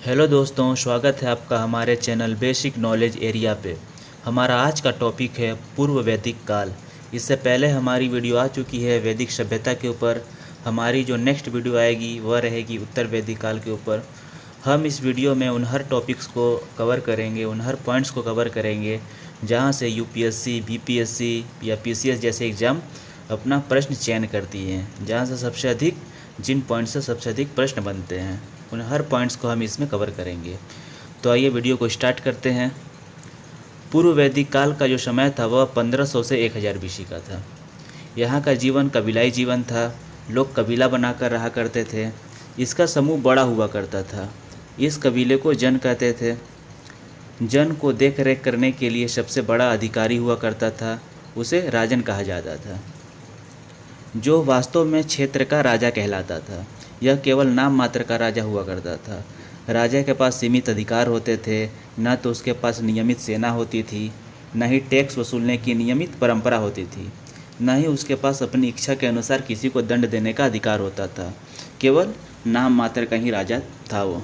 Hello दोस्तों, स्वागत है आपका हमारे चैनल बेसिक नॉलेज एरिया पे। हमारा आज का टॉपिक है पूर्व वैदिक काल। इससे पहले हमारी वीडियो आ चुकी है वैदिक सभ्यता के ऊपर। हमारी जो नेक्स्ट वीडियो आएगी वह रहेगी उत्तर वैदिक काल के ऊपर। हम इस वीडियो में उन हर टॉपिक्स को कवर करेंगे, उन हर पॉइंट्स को कवर करेंगे जहाँ से यूपीएससी, बीपीएससी या पीसीएस जैसे एग्ज़ाम अपना प्रश्न चयन करती हैं, जहाँ से सबसे अधिक जिन पॉइंट से सबसे अधिक प्रश्न बनते हैं उन हर पॉइंट्स को हम इसमें कवर करेंगे। तो आइए वीडियो को स्टार्ट करते हैं। पूर्व वैदिक काल का जो समय था वह 1500 से 1000 बीसी का था। यहाँ का जीवन कबीलाई जीवन था। लोग कबीला बनाकर रहा करते थे। इसका समूह बड़ा हुआ करता था। इस कबीले को जन कहते थे। जन को देख रेख करने के लिए सबसे बड़ा अधिकारी हुआ करता था, उसे राजन कहा जाता था, जो वास्तव में क्षेत्र का राजा कहलाता था। यह केवल नाम मात्र का राजा हुआ करता था। राजा के पास सीमित अधिकार होते थे। न तो उसके पास नियमित सेना होती थी, न ही टैक्स वसूलने की नियमित परंपरा होती थी, न ही उसके पास अपनी इच्छा के अनुसार किसी को दंड देने का अधिकार होता था। केवल नाम मात्र का ही राजा था वो।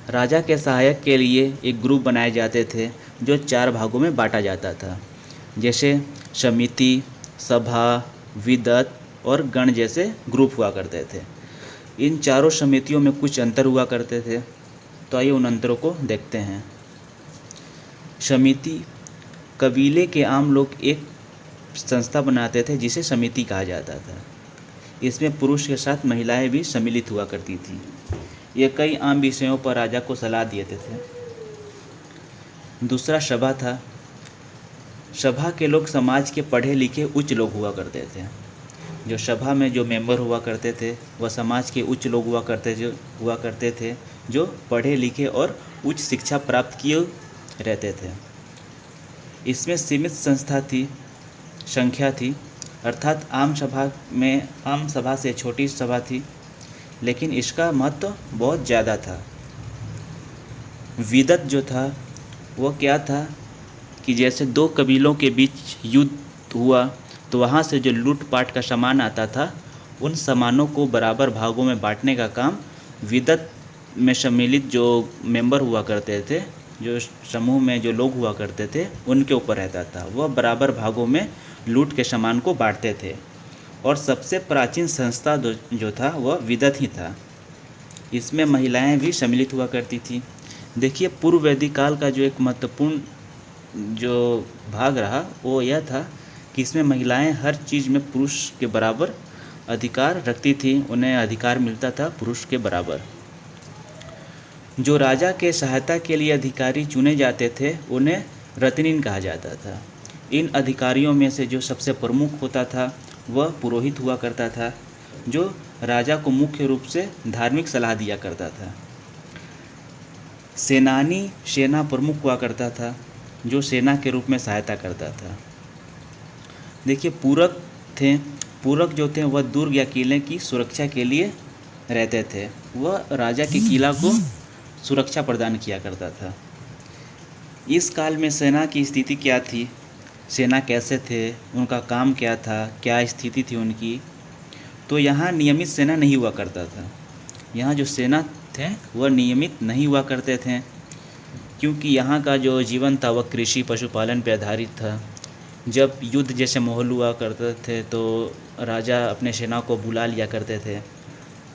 राजा के सहायक के लिए एक ग्रुप बनाए जाते थे जो 4 भागों में बांटा जाता था, जैसे समिति, सभा, विदत और गण जैसे ग्रुप हुआ करते थे। इन चारों समितियों में कुछ अंतर हुआ करते थे, तो आइए उन अंतरों को देखते हैं। समिति, कबीले के आम लोग एक संस्था बनाते थे जिसे समिति कहा जाता था। इसमें पुरुष के साथ महिलाएं भी सम्मिलित हुआ करती थी। ये कई आम विषयों पर राजा को सलाह देते थे। दूसरा सभा था। सभा के लोग समाज के पढ़े लिखे उच्च लोग हुआ करते थे। जो सभा में जो मेंबर हुआ करते थे वह समाज के उच्च लोग हुआ करते थे, जो पढ़े लिखे और उच्च शिक्षा प्राप्त किए रहते थे। इसमें सीमित संख्या थी, अर्थात आम सभा से छोटी सभा थी, लेकिन इसका महत्व बहुत ज़्यादा था। विदत जो था वह क्या था कि जैसे 2 कबीलों के बीच युद्ध हुआ तो वहाँ से जो लूटपाट का सामान आता था उन सामानों को बराबर भागों में बांटने का काम विदत में सम्मिलित जो मेंबर हुआ करते थे, जो समूह में जो लोग हुआ करते थे, उनके ऊपर रहता था। वह बराबर भागों में लूट के सामान को बांटते थे। और सबसे प्राचीन संस्था जो था वह विदत ही था। इसमें महिलाएं भी सम्मिलित हुआ करती थी। देखिए, पूर्व वैदिक काल का जो एक महत्वपूर्ण जो भाग रहा वो यह था कि इसमें महिलाएं हर चीज़ में पुरुष के बराबर अधिकार रखती थी। उन्हें अधिकार मिलता था पुरुष के बराबर। जो राजा के सहायता के लिए अधिकारी चुने जाते थे उन्हें रत्निन कहा जाता था। इन अधिकारियों में से जो सबसे प्रमुख होता था वह पुरोहित हुआ करता था, जो राजा को मुख्य रूप से धार्मिक सलाह दिया करता था। सेनानी सेना प्रमुख हुआ करता था, जो सेना के रूप में सहायता करता था। देखिए, पूरक जो थे वह दुर्ग या किले की सुरक्षा के लिए रहते थे। वह राजा के किला को सुरक्षा प्रदान किया करता था। इस काल में सेना की स्थिति क्या थी, सेना कैसे थे, उनका काम क्या था, क्या स्थिति थी उनकी, तो यहाँ नियमित सेना नहीं हुआ करता था। यहाँ जो सेना थे वह नियमित नहीं हुआ करते थे, क्योंकि यहाँ का जो जीवन था वह कृषि पशुपालन पर आधारित था। जब युद्ध जैसे माहौल हुआ करते थे तो राजा अपने सेना को बुला लिया करते थे,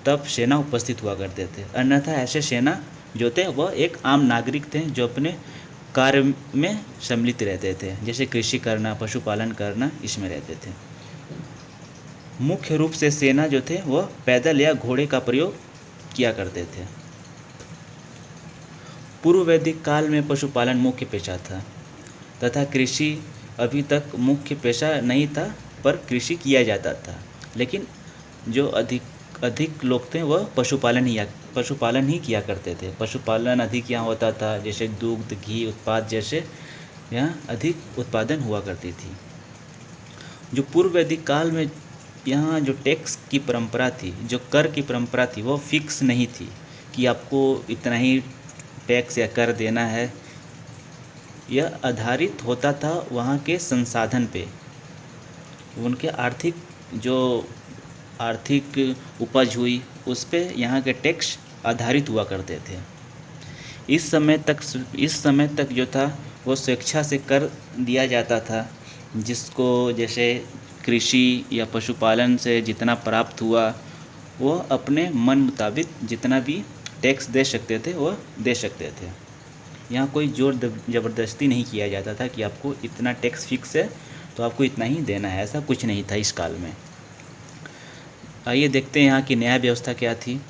तब सेना उपस्थित हुआ करते थे। अन्यथा ऐसे सेना जो थे वह एक आम नागरिक थे जो अपने कार्य में सम्मिलित रहते थे, जैसे कृषि करना, पशुपालन करना, इसमें रहते थे। मुख्य रूप से सेना जो थे वह पैदल या घोड़े का प्रयोग किया करते थे। पूर्व वैदिक काल में पशुपालन मुख्य पेशा था तथा कृषि अभी तक मुख्य पेशा नहीं था, पर कृषि किया जाता था। लेकिन जो अधिक लोग थे वह पशुपालन ही किया करते थे। पशुपालन अधिक यहाँ होता था, जैसे दूध, घी उत्पाद जैसे यहाँ अधिक उत्पादन हुआ करती थी। जो पूर्व वैदिक काल में यहाँ जो टैक्स की परंपरा थी, जो कर की परंपरा थी, वो फिक्स नहीं थी कि आपको इतना ही टैक्स या कर देना है। यह आधारित होता था वहाँ के संसाधन पे, उनके आर्थिक उपज हुई उस पे यहाँ के टैक्स आधारित हुआ करते थे। इस समय तक जो था वो स्वेच्छा से कर दिया जाता था, जिसको जैसे कृषि या पशुपालन से जितना प्राप्त हुआ वो अपने मन मुताबिक जितना भी टैक्स दे सकते थे वो दे सकते थे। यहाँ कोई जोर ज़बरदस्ती नहीं किया जाता था कि आपको इतना टैक्स फिक्स है तो आपको इतना ही देना है, ऐसा कुछ नहीं था इस काल में। आइए देखते हैं यहाँ की न्याय व्यवस्था क्या थी।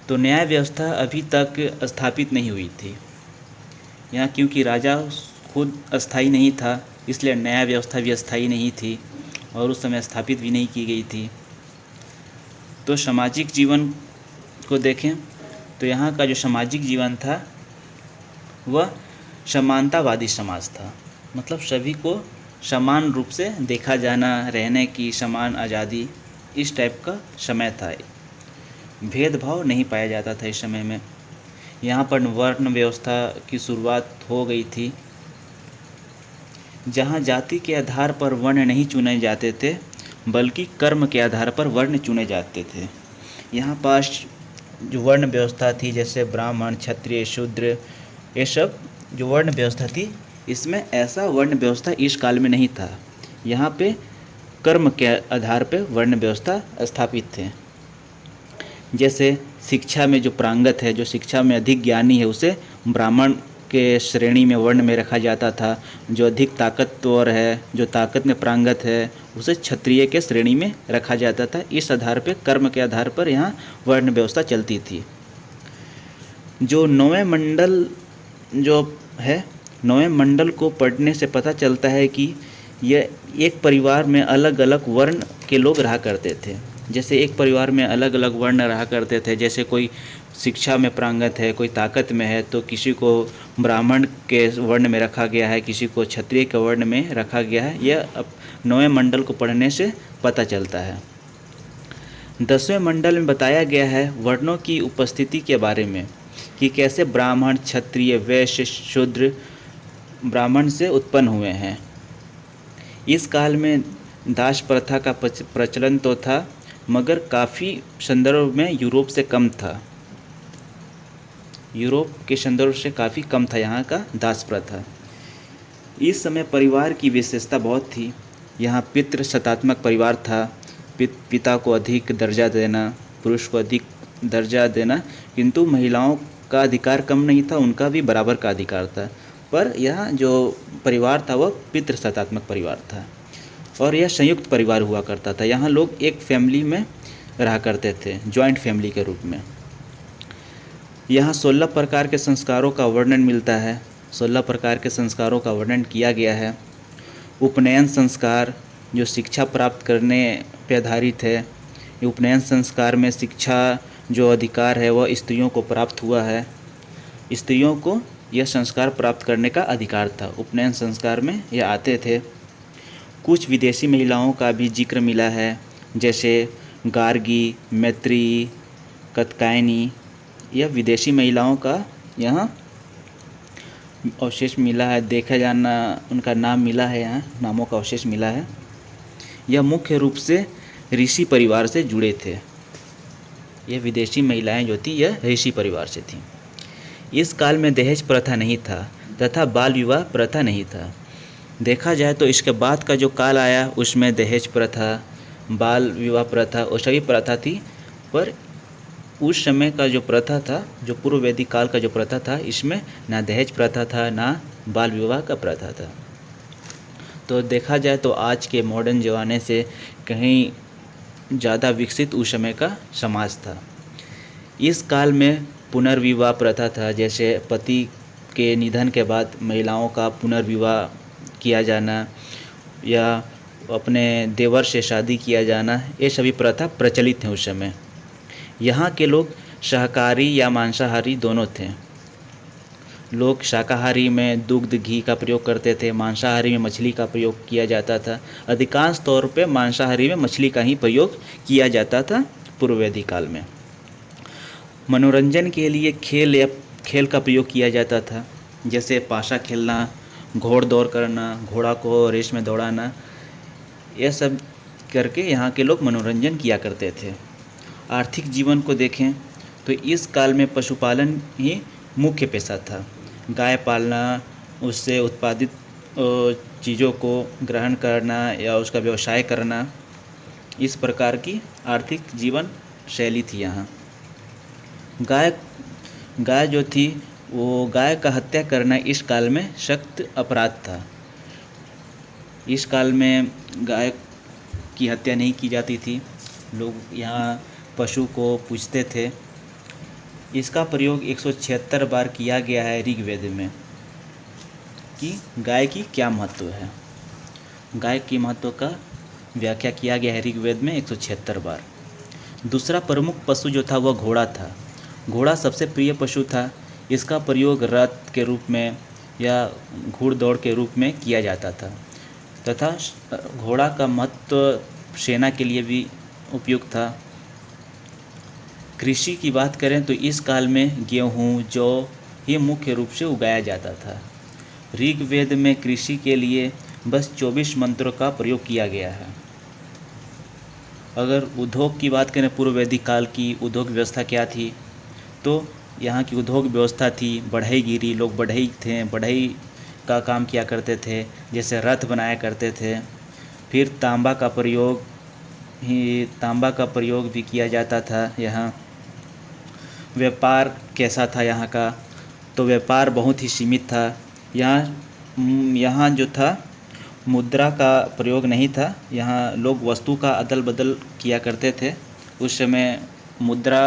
तो न्याय व्यवस्था अभी तक स्थापित नहीं हुई थी यहाँ, क्योंकि राजा खुद अस्थाई नहीं था, इसलिए न्याय व्यवस्था भी अस्थाई नहीं थी और उस समय स्थापित भी नहीं की गई थी। तो सामाजिक जीवन को देखें तो यहाँ का जो सामाजिक जीवन था वह समानतावादी समाज था, मतलब सभी को समान रूप से देखा जाना, रहने की समान आज़ादी, इस टाइप का समय था। भेदभाव नहीं पाया जाता था इस समय में। यहाँ पर वर्ण व्यवस्था की शुरुआत हो गई थी, जहाँ जाति के आधार पर वर्ण नहीं चुने जाते थे बल्कि कर्म के आधार पर वर्ण चुने जाते थे। यहाँ पास जो वर्ण व्यवस्था थी जैसे ब्राह्मण, क्षत्रिय, शूद्र, ये सब जो वर्ण व्यवस्था थी, इसमें ऐसा वर्ण व्यवस्था इस काल में नहीं था। यहाँ पे कर्म के आधार पे वर्ण व्यवस्था स्थापित थे। जैसे शिक्षा में जो प्रांगत है, जो शिक्षा में अधिक ज्ञानी है, उसे ब्राह्मण के श्रेणी में वर्ण में रखा जाता था। जो अधिक ताकतवर है, जो ताकत में प्रांगत है, उसे क्षत्रिय के श्रेणी में रखा जाता था। इस आधार पे, कर्म के आधार पर यहाँ वर्ण व्यवस्था चलती थी। जो नौवें मंडल जो है, नौवें मंडल को पढ़ने से पता चलता है कि यह एक परिवार में अलग अलग वर्ण के लोग रहा करते थे। जैसे एक परिवार में अलग अलग वर्ण रहा करते थे, जैसे कोई शिक्षा में प्रांगत है, कोई ताकत में है, तो किसी को ब्राह्मण के वर्ण में रखा गया है, किसी को क्षत्रिय के वर्ण में रखा गया है। यह अब नौवें मंडल को पढ़ने से पता चलता है। 10वें मंडल में बताया गया है वर्णों की उपस्थिति के बारे में कि कैसे ब्राह्मण, क्षत्रिय, वैश्य, शूद्र ब्राह्मण से उत्पन्न हुए हैं। इस काल में दास प्रथा का प्रचलन तो था, मगर काफ़ी संदर्भ में यूरोप से कम था। यूरोप के संदर्भ से काफ़ी कम था यहाँ का दास प्रथा। इस समय परिवार की विशेषता बहुत थी। यहाँ पितृ सत्तात्मक परिवार था। पिता को अधिक दर्जा देना, पुरुष को अधिक दर्जा देना, किंतु महिलाओं का अधिकार कम नहीं था, उनका भी बराबर का अधिकार था। पर यह जो परिवार था वह पितृ सत्तात्मक परिवार था और यह संयुक्त परिवार हुआ करता था। यहाँ लोग एक फैमिली में रहा करते थे, जॉइंट फैमिली के रूप में। यहाँ 16 प्रकार के संस्कारों का वर्णन मिलता है। 16 प्रकार के संस्कारों का वर्णन किया गया है। उपनयन संस्कार जो शिक्षा प्राप्त करने पर आधारित है। उपनयन संस्कार में शिक्षा जो अधिकार है वह स्त्रियों को प्राप्त हुआ है। स्त्रियों को यह संस्कार प्राप्त करने का अधिकार था। उपनयन संस्कार में यह आते थे। कुछ विदेशी महिलाओं का भी जिक्र मिला है, जैसे गार्गी, मैत्री, कत्कायनी। यह विदेशी महिलाओं का यहाँ अवशेष मिला है, देखा जाना उनका नाम मिला है, यहाँ नामों का अवशेष मिला है। यह मुख्य रूप से ऋषि परिवार से जुड़े थे। यह विदेशी महिलाएं जो थी यह ऋषि परिवार से थीं। इस काल में दहेज प्रथा नहीं था तथा बाल विवाह प्रथा नहीं था। देखा जाए तो इसके बाद का जो काल आया उसमें दहेज प्रथा, बाल विवाह प्रथा और सभी प्रथा थी। पर उस समय का जो प्रथा था, जो पूर्व वैदिक काल का जो प्रथा था, इसमें ना दहेज प्रथा था ना बाल विवाह का प्रथा था। तो देखा जाए तो आज के मॉडर्न ज़माने से कहीं ज़्यादा विकसित उस समय का समाज था। इस काल में पुनर्विवाह प्रथा था, जैसे पति के निधन के बाद महिलाओं का पुनर्विवाह किया जाना या अपने देवर से शादी किया जाना, ये सभी प्रथा प्रचलित हैं उस समय। यहाँ के लोग शाकाहारी या मांसाहारी दोनों थे। लोग शाकाहारी में दूध, घी का प्रयोग करते थे, मांसाहारी में मछली का प्रयोग किया जाता था। अधिकांश तौर पे मांसाहारी में मछली का ही प्रयोग किया जाता था पूर्व वैदिक काल में। मनोरंजन के लिए खेल का प्रयोग किया जाता था, जैसे पाशा खेलना, घोड़दौड़ करना, घोड़ा को रेस में दौड़ाना, यह सब करके यहाँ के लोग मनोरंजन किया करते थे। आर्थिक जीवन को देखें तो इस काल में पशुपालन ही मुख्य पेशा था। गाय पालना, उससे उत्पादित चीज़ों को ग्रहण करना या उसका व्यवसाय करना, इस प्रकार की आर्थिक जीवन शैली थी यहाँ। गाय गाय जो थी वो गाय का हत्या करना इस काल में सख्त अपराध था। इस काल में गाय की हत्या नहीं की जाती थी। लोग यहाँ पशु को पूजते थे। इसका प्रयोग 176 बार किया गया है ऋग्वेद में कि गाय की क्या महत्व है। गाय की महत्व का व्याख्या किया गया है ऋग्वेद में 176 बार। दूसरा प्रमुख पशु जो था वह घोड़ा था। घोड़ा सबसे प्रिय पशु था। इसका प्रयोग रथ के रूप में या घुड़दौड़ के रूप में किया जाता था तथा घोड़ा का महत्व सेना के लिए भी उपयुक्त था। कृषि की बात करें तो इस काल में गेहूँ, जौ ये मुख्य रूप से उगाया जाता था। ऋग्वेद में कृषि के लिए बस 24 मंत्रों का प्रयोग किया गया है। अगर उद्योग की बात करें, पूर्व वैदिक काल की उद्योग व्यवस्था क्या थी, तो यहाँ की उद्योग व्यवस्था थी बढ़ईगिरी। लोग बढ़ई थे, बढ़ई का काम किया करते थे, जैसे रथ बनाया करते थे। फिर तांबा का प्रयोग भी किया जाता था। यहाँ व्यापार कैसा था यहाँ का, तो व्यापार बहुत ही सीमित था। यहाँ जो था मुद्रा का प्रयोग नहीं था। यहाँ लोग वस्तु का अदल बदल किया करते थे। उस समय मुद्रा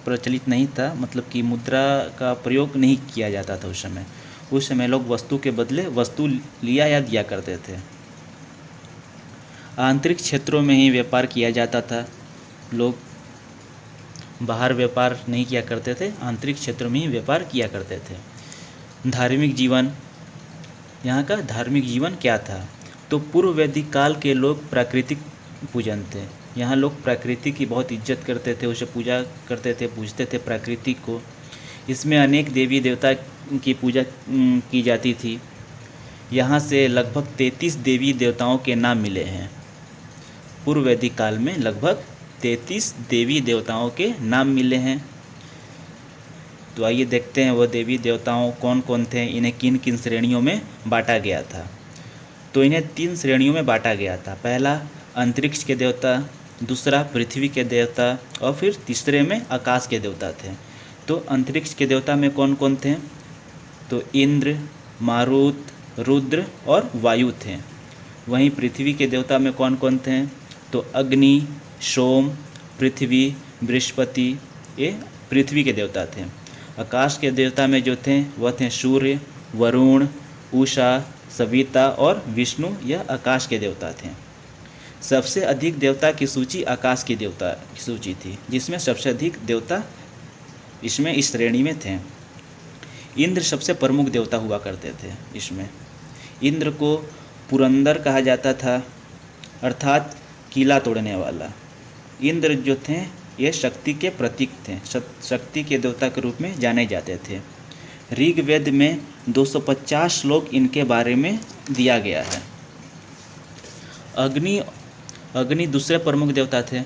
प्रचलित नहीं था, मतलब कि मुद्रा का प्रयोग नहीं किया जाता था उस समय। उस समय लोग वस्तु के बदले वस्तु लिया या दिया करते थे। आंतरिक क्षेत्रों में ही व्यापार किया जाता था। लोग बाहर व्यापार नहीं किया करते थे, आंतरिक क्षेत्रों में ही व्यापार किया करते थे। धार्मिक जीवन, यहाँ का धार्मिक जीवन क्या था, तो पूर्व वैदिक काल के लोग प्राकृतिक पूजन थे। यहाँ लोग प्रकृति की बहुत इज्जत करते थे, उसे पूजा करते थे, पूजते थे प्रकृति को। इसमें अनेक देवी देवता की पूजा की जाती थी। यहाँ से लगभग 33 देवी देवताओं के नाम मिले हैं। पूर्व वैदिक काल में लगभग 33 देवी देवताओं के नाम मिले हैं। तो आइए देखते हैं वह देवी देवताओं कौन कौन थे, इन्हें किन किन श्रेणियों में बांटा गया था। तो इन्हें 3 श्रेणियों में बांटा गया था। पहला अंतरिक्ष के देवता, दूसरा पृथ्वी के देवता और फिर तीसरे में आकाश के देवता थे। तो अंतरिक्ष के देवता में कौन कौन थे, तो इंद्र, मारुत, रुद्र और वायु थे। वहीं पृथ्वी के देवता में कौन कौन थे, तो अग्नि, सोम, पृथ्वी, बृहस्पति, ये पृथ्वी के देवता थे। आकाश के देवता में जो थे वह थे सूर्य, वरुण, उषा, सविता और विष्णु, यह आकाश के देवता थे। सबसे अधिक देवता की सूची आकाश की देवता की सूची थी, जिसमें सबसे अधिक देवता इसमें इस श्रेणी में थे। इंद्र सबसे प्रमुख देवता हुआ करते थे। इसमें इंद्र को पुरंदर कहा जाता था, अर्थात किला तोड़ने वाला। इंद्र जो थे ये शक्ति के प्रतीक थे, शक्ति के देवता के रूप में जाने जाते थे। ऋग्वेद में 250 श्लोक इनके बारे में दिया गया है। अग्नि दूसरे प्रमुख देवता थे।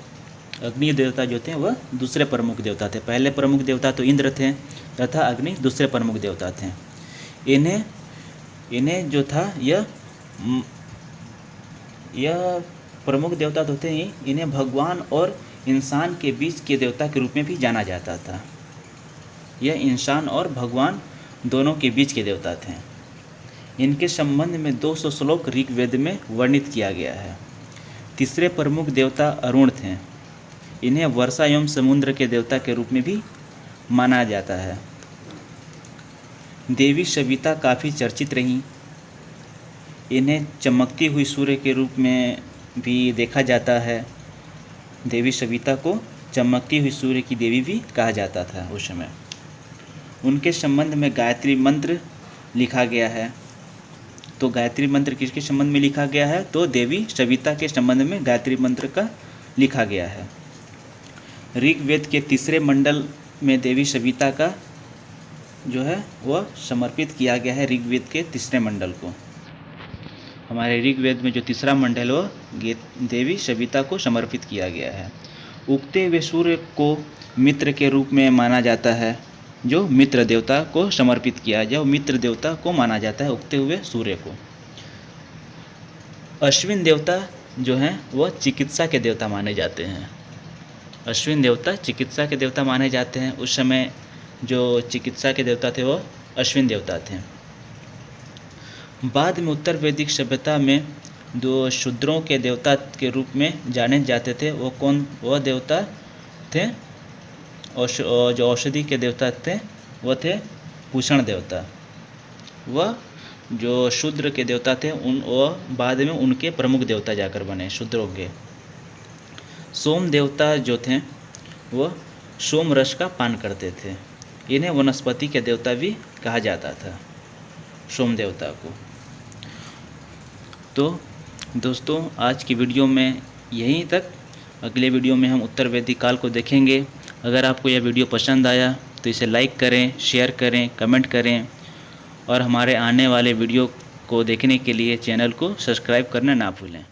अग्नि देवता जो थे वह दूसरे प्रमुख देवता थे। पहले प्रमुख देवता तो इंद्र थे तथा अग्नि दूसरे प्रमुख देवता थे। इन्हें जो था यह प्रमुख देवता तो थे ही, इन्हें भगवान और इंसान के बीच के देवता के रूप में भी जाना जाता था। यह इंसान और भगवान दोनों के बीच के देवता थे। इनके संबंध में 200 श्लोक ऋग्वेद में वर्णित किया गया है। तीसरे प्रमुख देवता अरुण थे। इन्हें वर्षा एवं समुद्र के देवता के रूप में भी माना जाता है। देवी सविता काफ़ी चर्चित रहीं। इन्हें चमकती हुई सूर्य के रूप में भी देखा जाता है। देवी सविता को चमकती हुई सूर्य की देवी भी कहा जाता था उस समय। उनके संबंध में गायत्री मंत्र लिखा गया है। तो गायत्री मंत्र किसके संबंध में लिखा गया है, तो देवी सविता के संबंध में गायत्री मंत्र का लिखा गया है। ऋग्वेद के तीसरे मंडल में देवी सविता का जो है वह समर्पित किया गया है। ऋग्वेद के तीसरे मंडल को, हमारे ऋग्वेद में जो तीसरा मंडल वो देवी सविता को समर्पित किया गया है। उगते हुए सूर्य को मित्र के रूप में माना जाता है। जो मित्र देवता को समर्पित किया जाए, मित्र देवता को माना जाता है उगते हुए सूर्य को। अश्विन देवता जो हैं वह चिकित्सा के देवता माने जाते हैं। अश्विन देवता चिकित्सा के देवता माने जाते हैं। उस समय जो चिकित्सा के देवता थे वो अश्विन देवता थे। बाद में उत्तर वैदिक सभ्यता में जो शूद्रों के देवता के रूप में जाने जाते थे वह देवता थे, और जो औषधि के देवता थे वह थे पूषण देवता। वह जो शूद्र के देवता थे वह बाद में उनके प्रमुख देवता जाकर बने शूद्रों के। सोम देवता जो थे वह सोम रस का पान करते थे। इन्हें वनस्पति के देवता भी कहा जाता था, सोम देवता को। तो दोस्तों आज की वीडियो में यहीं तक। अगले वीडियो में हम उत्तर वैदिक काल को देखेंगे। अगर आपको यह वीडियो पसंद आया तो इसे लाइक करें, शेयर करें, कमेंट करें, और हमारे आने वाले वीडियो को देखने के लिए चैनल को सब्सक्राइब करना ना भूलें।